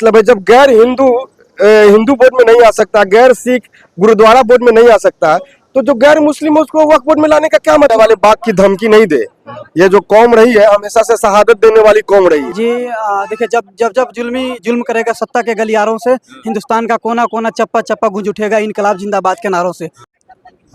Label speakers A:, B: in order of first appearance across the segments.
A: मतलब है? जब गैर हिंदू हिंदू बोर्ड में नहीं आ सकता, गैर सिख गुरुद्वारा बोर्ड में नहीं आ सकता, तो जो गैर मुस्लिम है उसको वक्फ बोर्ड में लाने का क्या मतलब? वाले बाग की धमकी नहीं दे। ये जो कौम रही है हमेशा से शहादत देने वाली कौम रही है
B: जी। देखिए, जब जब जब जुल्म करेगा सत्ता के गलियारों से, हिंदुस्तान का कोना कोना चप्पा चप्पा गूंज उठेगा इनकलाब जिंदाबाद के नारों से।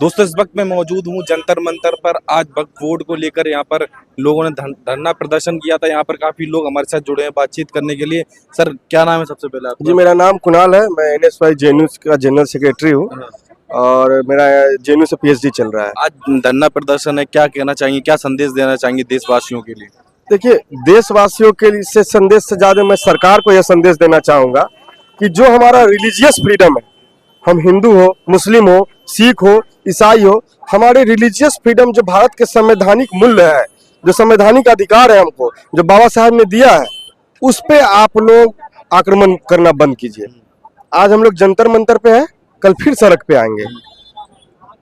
C: दोस्तों, इस वक्त मैं मौजूद हूँ जंतर मंतर पर। आज वक्फ बोर्ड को लेकर यहाँ पर लोगों ने धरना प्रदर्शन किया था। यहाँ पर काफी लोग हमारे साथ जुड़े हैं बातचीत करने के लिए। सर, क्या नाम है सबसे पहले आपका?
A: जी, मेरा नाम कुणाल है। मैं NSY JNU का जनरल सेक्रेटरी हूँ और मेरा JNU से PhD चल रहा है।
C: आज धरना प्रदर्शन है, क्या कहना चाहिए, क्या संदेश देना चाहेंगे देशवासियों के लिए?
A: देखिए, देशवासियों के लिए से संदेश से ज्यादा मैं सरकार को यह संदेश देना चाहूंगा कि जो हमारा रिलीजियस फ्रीडम है, हम हिंदू हो, मुस्लिम हो, सिख हो, ईसाई हो, हमारे रिलीजियस फ्रीडम जो भारत के संवैधानिक मूल्य है, जो संवैधानिक अधिकार है हमको, जो बाबा साहब ने दिया है, उस पे आप लोग आक्रमण करना बंद कीजिए। आज हम लोग जंतर मंतर पे हैं, कल फिर सड़क पे आएंगे।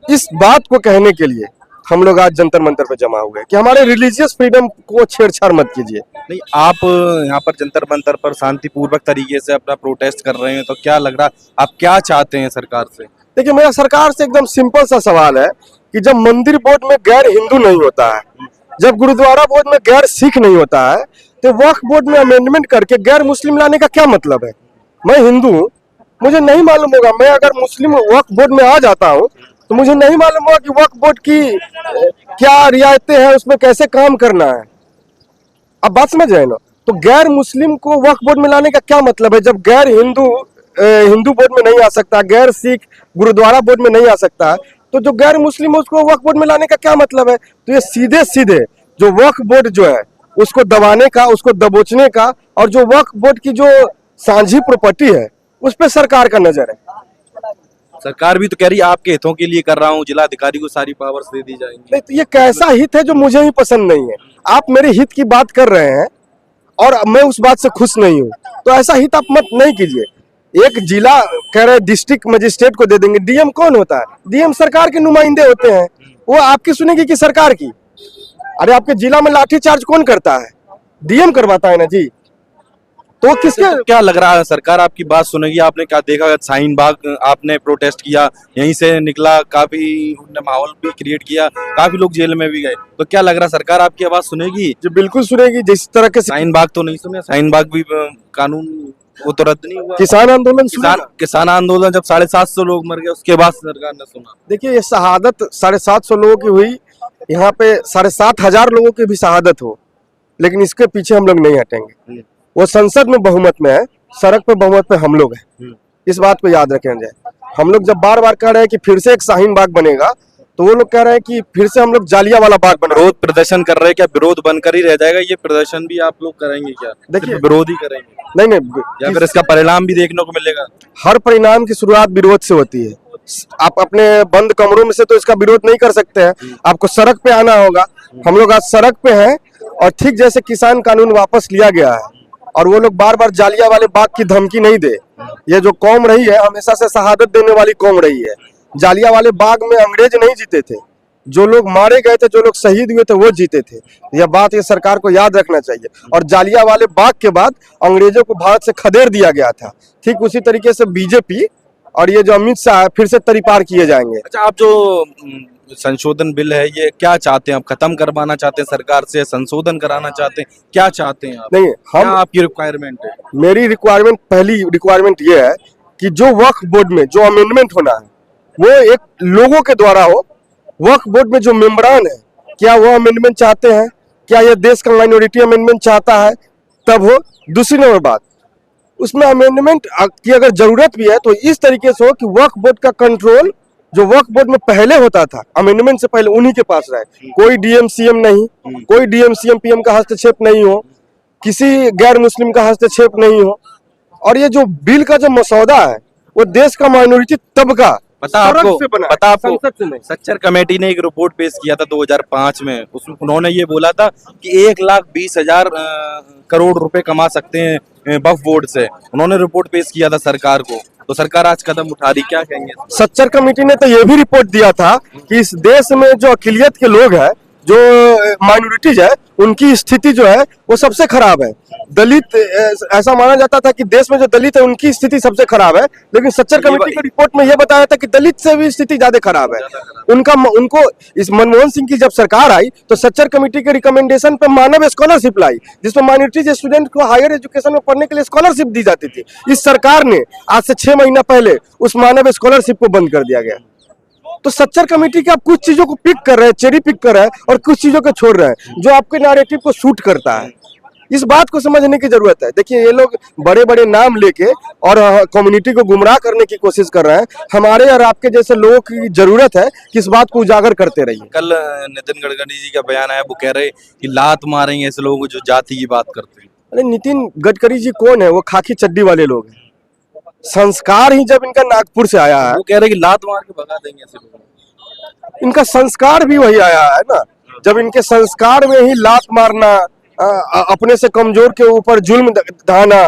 A: इस बात को कहने के लिए हम लोग आज जंतर मंतर पे जमा हुए कि हमारे रिलीजियस फ्रीडम को छेड़छाड़ मत कीजिए।
C: नहीं, आप यहाँ पर जंतर मंतर पर शांतिपूर्वक तरीके से अपना प्रोटेस्ट कर रहे हैं, तो क्या लग रहा, आप क्या चाहते हैं सरकार से?
A: देखिए, मेरा सरकार से एकदम सिंपल सा सवाल है कि जब मंदिर बोर्ड में गैर हिंदू नहीं होता है, जब गुरुद्वारा बोर्ड में गैर सिख नहीं होता है, तो वक्फ बोर्ड में अमेंडमेंट करके गैर मुस्लिम लाने का क्या मतलब है? मैं हिंदू हूँ, मुझे नहीं मालूम होगा, मैं अगर मुस्लिम वक्फ बोर्ड में आ जाता हूँ तो मुझे नहीं मालूम होगा कि वक्फ बोर्ड की क्या रियायतें हैं, उसमें कैसे काम करना है। अब बात समझ रहे हैं ना? तो गैर मुस्लिम को वक्फ बोर्ड में लाने का क्या मतलब है? जब गैर हिंदू हिंदू बोर्ड में नहीं आ सकता, गैर सिख गुरुद्वारा बोर्ड में नहीं आ सकता, तो जो गैर मुस्लिम है उसको वक्फ बोर्ड में लाने का क्या मतलब है? तो ये सीधे सीधे जो वक्फ बोर्ड जो है उसको दबाने का, उसको दबोचने का, और जो वक्फ बोर्ड की जो सांझी प्रॉपर्टी है उस पर सरकार का नजर है।
C: सरकार भी तो कह रही है आपके हितों के लिए कर रहा हूँ, जिलाधिकारी को सारी पावर्स दे दी जाएंगी।
A: नहीं, तो ये कैसा हित है जो मुझे ही पसंद नहीं है? आप मेरे हित की बात कर रहे हैं और मैं उस बात से खुश नहीं हूँ, तो ऐसा हित आप मत नहीं कीजिए। एक जिला कह रहे डिस्ट्रिक्ट मजिस्ट्रेट को दे देंगे। DM कौन होता है? DM सरकार के नुमाइंदे होते हैं। वो आपकी सुनेगी कि सरकार की? अरे आपके जिला में लाठीचार्ज कौन करता है? DM करवाता है ना जी। तो किसके
C: क्या लग रहा है सरकार आपकी बात सुनेगी? आपने क्या देखा, शाहीन बाग आपने प्रोटेस्ट किया, यहीं से निकला, काफी उन्होंने माहौल भी क्रिएट किया, काफी लोग जेल में भी गए, तो क्या लग रहा है सरकार आपकी आवाज सुनेगी?
A: जो बिल्कुल सुनेगी। जिस तरह के
C: शाहीन बाग तो नहीं सुने, शाहीन बाग भी कानून वो तो रद्द नहीं हुआ।
A: किसान आंदोलन
C: किसान आंदोलन जब 750 लोग मर गए उसके बाद सरकार ने सुना।
A: देखिए, ये शहादत 750 लोगों की हुई, यहाँ पे 7,500 लोगों की भी शहादत हो, लेकिन इसके पीछे हम लोग नहीं हटेंगे। वो संसद में बहुमत में है, सड़क पे बहुमत पे हम लोग हैं। इस बात को याद रखें जाए। हम लोग जब बार बार कह रहे हैं कि फिर से एक शाहीन बाग बनेगा, तो वो लोग कह रहे हैं कि फिर से हम लोग जालिया वाला बाग बना।
C: विरोध प्रदर्शन कर रहे हैं, क्या विरोध बनकर ही रह जाएगा? ये प्रदर्शन भी आप लोग करेंगे क्या?
A: देखिए,
C: विरोध ही करेंगे?
A: नहीं,
C: या फिर इसका परिणाम भी देखने को मिलेगा?
A: हर परिणाम की शुरुआत विरोध से होती है। आप अपने बंद कमरों में से तो इसका विरोध नहीं कर सकते हैं, आपको सड़क पे आना होगा। हम लोग आज सड़क पे हैं, और ठीक जैसे किसान कानून वापस लिया गया है और वो लोग बार बार जालिया वाले बाग की धमकी नहीं दे। ये जो कौम रही है हमेशा से शहादत देने वाली कौम रही है। जालिया वाले बाग में अंग्रेज नहीं जीते थे, जो लोग मारे गए थे, जो लोग शहीद हुए थे, वो जीते थे। यह बात ये सरकार को याद रखना चाहिए। और जालिया वाले बाग के बाद अंग्रेजों को भारत से खदेड़ दिया गया था। ठीक उसी तरीके से बीजेपी और ये जो अमित शाह है फिर से तरीपार किए जाएंगे।
C: अच्छा, आप जो संशोधन बिल है ये क्या चाहते हैं? आप खत्म करवाना चाहते हैं सरकार से, संशोधन कराना चाहते हैं, क्या चाहते हैं आप?
A: नहीं, हम
C: आपकी रिक्वायरमेंट है?
A: मेरी रिक्वायरमेंट, पहली रिक्वायरमेंट ये है कि जो वक्फ बोर्ड में जो अमेंडमेंट होना है वो एक लोगों के द्वारा हो। वक्फ बोर्ड में जो मेंबरान है, क्या वो अमेंडमेंट चाहते हैं? क्या ये देश का माइनॉरिटी अमेंडमेंट चाहता है? तब हो। दूसरी नंबर बात, उसमें अमेंडमेंट की अगर जरूरत भी है तो इस तरीके से हो कि वक्फ बोर्ड का कंट्रोल जो वक्फ बोर्ड में पहले होता था, अमेंडमेंट से पहले उन्हीं के पास रहे। कोई DM CM नहीं, कोई DM CM PM का हस्तक्षेप नहीं हो, किसी गैर मुस्लिम का हस्तक्षेप नहीं हो। और ये जो बिल का जो मसौदा है वो देश का माइनॉरिटी तबका
C: पता आपको सच्चर कमेटी ने एक रिपोर्ट पेश किया था 2005 में। उसमें उन्होंने ये बोला था कि 1,20,000 करोड़ रुपए कमा सकते हैं वक्फ बोर्ड से। उन्होंने रिपोर्ट पेश किया था सरकार को, तो सरकार आज कदम उठा रही, क्या कहेंगे?
A: सच्चर कमेटी ने तो ये भी रिपोर्ट दिया था कि इस देश में जो अकिलियत के लोग हैं, जो माइनॉरिटीज है उनकी स्थिति जो है वो सबसे खराब है। दलित ऐसा माना जाता था कि देश में जो दलित है उनकी स्थिति सबसे खराब है, लेकिन सच्चर कमेटी की रिपोर्ट में यह बताया था कि दलित से भी स्थिति ज्यादा खराब है। उनको इस मनमोहन सिंह की जब सरकार आई तो सच्चर कमेटी के रिकमेंडेशन पे मानव स्कॉलरशिप लाई, जिसमें माइनॉरिटीज स्टूडेंट को हायर एजुकेशन में पढ़ने के लिए स्कॉलरशिप दी जाती थी। इस सरकार ने आज से 6 महीना पहले उस मानव स्कॉलरशिप को बंद कर दिया गया। तो सच्चर कमेटी के आप कुछ चीजों को पिक कर रहे हैं, चेरी पिक कर रहे हैं और कुछ चीजों को छोड़ रहे हैं जो आपके नैरेटिव को सूट करता है। इस बात को समझने की जरूरत है। देखिए, ये लोग बड़े बड़े नाम लेके और कम्युनिटी को गुमराह करने की कोशिश कर रहे हैं। हमारे और आपके जैसे लोगों की जरूरत है कि इस बात को उजागर करते रहिए।
C: कल नितिन गडकरी जी का बयान आया, वो कह रहे कि लात मारेंगे ऐसे लोगों को जो जाति की बात करते हैं।
A: अरे नितिन गडकरी जी कौन है? वो खाकी चड्डी वाले लोग हैं। संस्कार ही जब इनका नागपुर से आया है,
C: वो कह रहे कि लात मार के भगा देंगे ऐसे लोगों को।
A: इनका संस्कार भी वही आया है ना। जब इनके संस्कार में ही लात मारना, अपने से कमजोर के ऊपर जुल्म ढाना,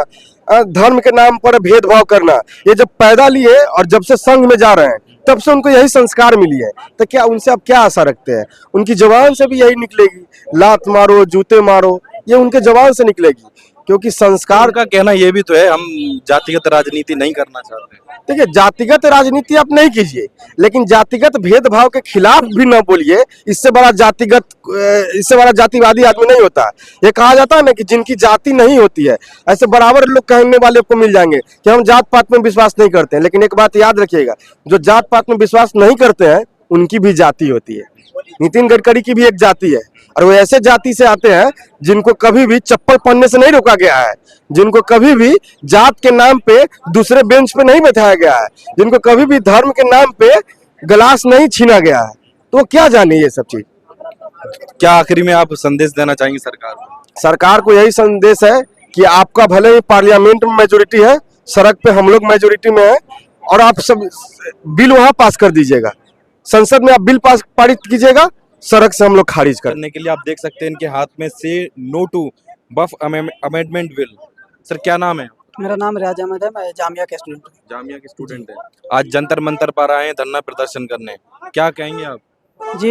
A: धर्म के नाम पर भेदभाव करना, ये जब पैदा लिए और जब से संघ में जा रहे हैं तब से उनको यही संस्कार मिली है। तो क्या उनसे आप क्या आशा रखते हैं? उनकी जबान से भी यही निकलेगी, लात मारो, जूते मारो, ये उनके जबान से निकलेगी, क्योंकि संस्कार
C: का कहना ये भी तो है हम जातिगत राजनीति नहीं करना चाहते।
A: देखिए, जातिगत राजनीति आप नहीं कीजिए, लेकिन जातिगत भेदभाव के खिलाफ भी ना बोलिए। इससे बड़ा जातिवादी आदमी नहीं होता। ये कहा जाता है ना कि जिनकी जाति नहीं होती है, ऐसे बराबर लोग कहने वाले को मिल जाएंगे कि हम जात पात में विश्वास नहीं करते हैं। लेकिन एक बात याद रखिएगा, जो जात पात में विश्वास नहीं करते हैं उनकी भी जाति होती है। नितिन गडकरी की भी एक जाति है, और वो ऐसे जाति से आते हैं जिनको कभी भी चप्पल पहनने से नहीं रोका गया है, जिनको कभी भी जात के नाम पे दूसरे बेंच पे नहीं बैठाया गया है, जिनको कभी भी धर्म के नाम पे गिलास नहीं छीना गया है। तो वो क्या जाने ये सब चीज।
C: क्या आखिरी में आप संदेश देना चाहेंगे सरकार को?
A: सरकार को यही संदेश है कि आपका भले ही पार्लियामेंट में मेजोरिटी है, सड़क पे हम लोग मेजोरिटी में है, और आप सब बिल वहां पास कर दीजिएगा। संसद में आप बिल पास पारित कीजिएगा, सड़क से हम लोग खारिज
C: करने के लिए आप देख सकते हैं इनके हाथ में से no to Waqf amendment bill. Sir क्या नाम है?
B: मेरा नाम रियाज अहमद है, मैं जामिया के स्टूडेंट हूँ।
C: जामिया के स्टूडेंट है। आज जंतर मंतर पर आए हैं धरना प्रदर्शन करने, क्या कहेंगे आप?
B: जी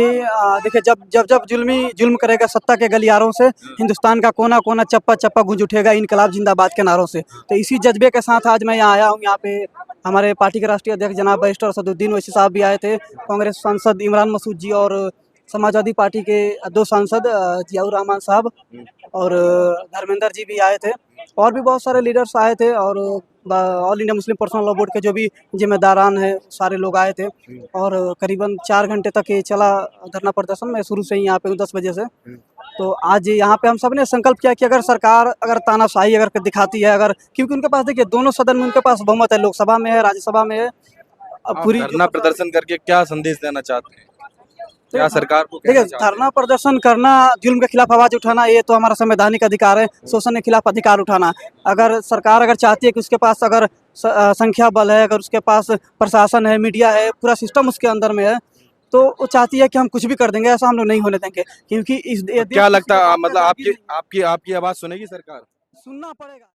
B: देखिए, जब जुल्म करेगा सत्ता के गलियारों से, हिंदुस्तान का कोना कोना चप्पा चप्पा गूंज उठेगा इनकलाब जिंदाबाद के नारों से। तो इसी जज्बे के साथ आज मैं यहाँ आया हूँ। यहाँ पे हमारे पार्टी के राष्ट्रीय अध्यक्ष जनाब बैरिस्टर असदुद्दीन ओवैसी साहब भी आए थे, कांग्रेस सांसद इमरान मसूद जी और समाजवादी पार्टी के 2 सांसद जियाउर रहमान साहब और धर्मेंद्र जी भी आए थे, और भी बहुत सारे लीडर्स आए थे, और all India Muslim personal law board के जो भी जिम्मेदारान हैं सारे लोग आए थे। और करीबन 4 घंटे तक ये चला धरना प्रदर्शन। मैं शुरू से ही यहाँ पे हूँ 10 बजे से। तो आज यहाँ पे हम सब ने संकल्प किया कि अगर सरकार अगर तानाशाही अगर दिखाती है, अगर क्योंकि उनके पास देखिए दोनों सदन में उनके पास बहुमत है, लोकसभा में है, राज्यसभा में है। अब पूरी
C: धरना प्रदर्शन करके क्या संदेश देना चाहते हैं? क्या सरकार को
B: देखिए, धरना प्रदर्शन करना, जुल्म के खिलाफ आवाज उठाना, ये तो हमारा संवैधानिक अधिकार है। शोषण के खिलाफ अधिकार उठाना, अगर सरकार अगर चाहती है कि उसके पास अगर संख्या बल है, अगर उसके पास प्रशासन है, मीडिया है, पूरा सिस्टम उसके अंदर में है, तो वो चाहती है कि हम कुछ भी कर देंगे। ऐसा हम लोग नहीं होने देंगे, क्योंकि इस
C: क्या लगता है मतलब आपकी आवाज सुनेगी सरकार?
B: सुनना पड़ेगा।